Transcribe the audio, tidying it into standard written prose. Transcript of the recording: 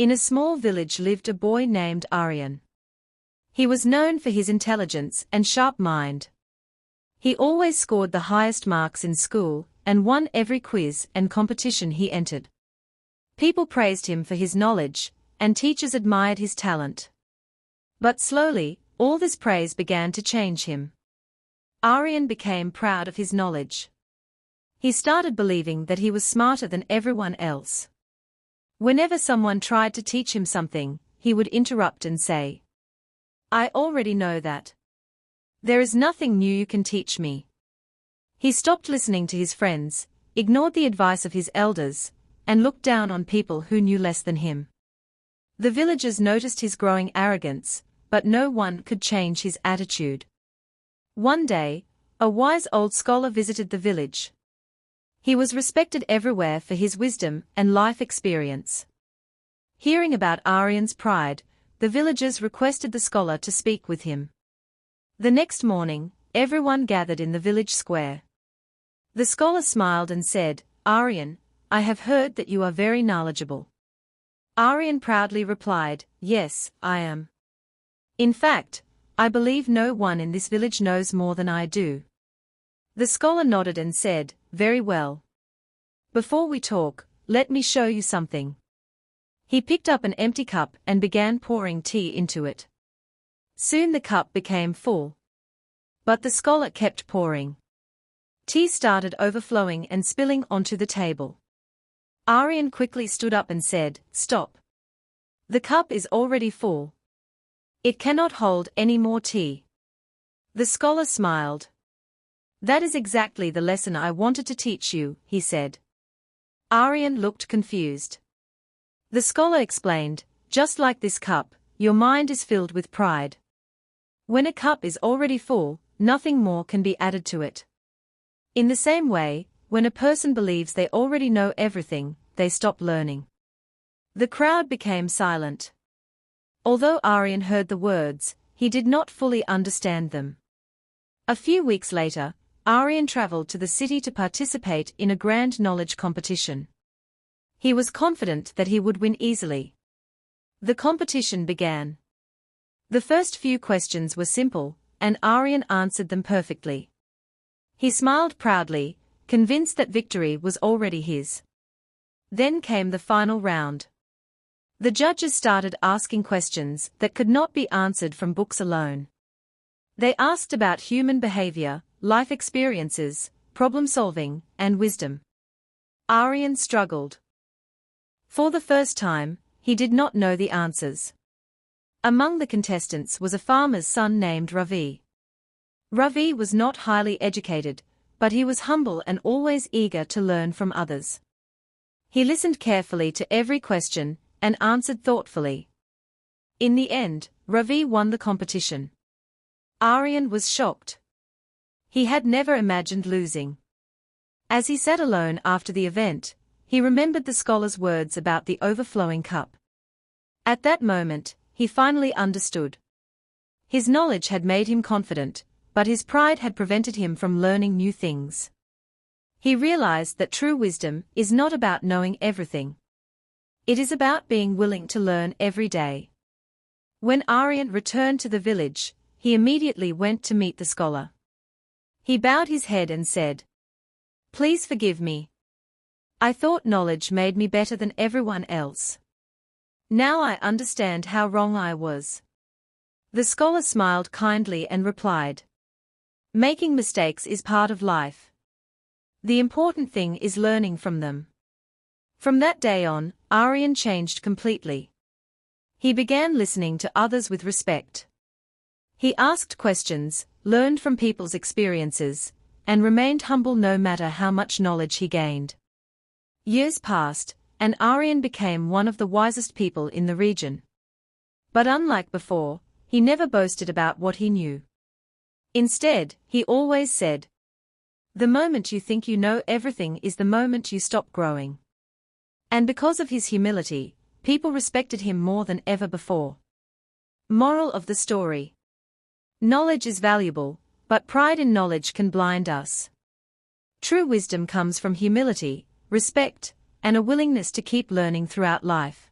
In a small village lived a boy named Aryan. He was known for his intelligence and sharp mind. He always scored the highest marks in school and won every quiz and competition he entered. People praised him for his knowledge, and teachers admired his talent. But slowly, all this praise began to change him. Aryan became proud of his knowledge. He started believing that he was smarter than everyone else. Whenever someone tried to teach him something, he would interrupt and say, "I already know that. There is nothing new you can teach me." He stopped listening to his friends, ignored the advice of his elders, and looked down on people who knew less than him. The villagers noticed his growing arrogance, but no one could change his attitude. One day, a wise old scholar visited the village. He was respected everywhere for his wisdom and life experience. Hearing about Aryan's pride, the villagers requested the scholar to speak with him. The next morning, everyone gathered in the village square. The scholar smiled and said, "Aryan, I have heard that you are very knowledgeable." Aryan proudly replied, "Yes, I am. In fact, I believe no one in this village knows more than I do." The scholar nodded and said, "Very well. Before we talk, let me show you something." He picked up an empty cup and began pouring tea into it. Soon the cup became full. But the scholar kept pouring. Tea started overflowing and spilling onto the table. Aryan quickly stood up and said, "Stop. The cup is already full. It cannot hold any more tea." The scholar smiled. "That is exactly the lesson I wanted to teach you," he said. Aryan looked confused. The scholar explained, "Just like this cup, your mind is filled with pride. When a cup is already full, nothing more can be added to it. In the same way, when a person believes they already know everything, they stop learning." The crowd became silent. Although Aryan heard the words, he did not fully understand them. A few weeks later, Aryan traveled to the city to participate in a grand knowledge competition. He was confident that he would win easily. The competition began. The first few questions were simple, and Aryan answered them perfectly. He smiled proudly, convinced that victory was already his. Then came the final round. The judges started asking questions that could not be answered from books alone. They asked about human behavior, life experiences, problem-solving, and wisdom. Aryan struggled. For the first time, he did not know the answers. Among the contestants was a farmer's son named Ravi. Ravi was not highly educated, but he was humble and always eager to learn from others. He listened carefully to every question and answered thoughtfully. In the end, Ravi won the competition. Aryan was shocked. He had never imagined losing. As he sat alone after the event, he remembered the scholar's words about the overflowing cup. At that moment, he finally understood. His knowledge had made him confident, but his pride had prevented him from learning new things. He realized that true wisdom is not about knowing everything. It is about being willing to learn every day. When Aryan returned to the village, he immediately went to meet the scholar. He bowed his head and said, "Please forgive me. I thought knowledge made me better than everyone else. Now I understand how wrong I was." The scholar smiled kindly and replied, "Making mistakes is part of life. The important thing is learning from them." From that day on, Aryan changed completely. He began listening to others with respect. He asked questions, learned from people's experiences, and remained humble no matter how much knowledge he gained. Years passed, and Aryan became one of the wisest people in the region. But unlike before, he never boasted about what he knew. Instead, he always said, "The moment you think you know everything is the moment you stop growing." And because of his humility, people respected him more than ever before. Moral of the story: knowledge is valuable, but pride in knowledge can blind us. True wisdom comes from humility, respect, and a willingness to keep learning throughout life.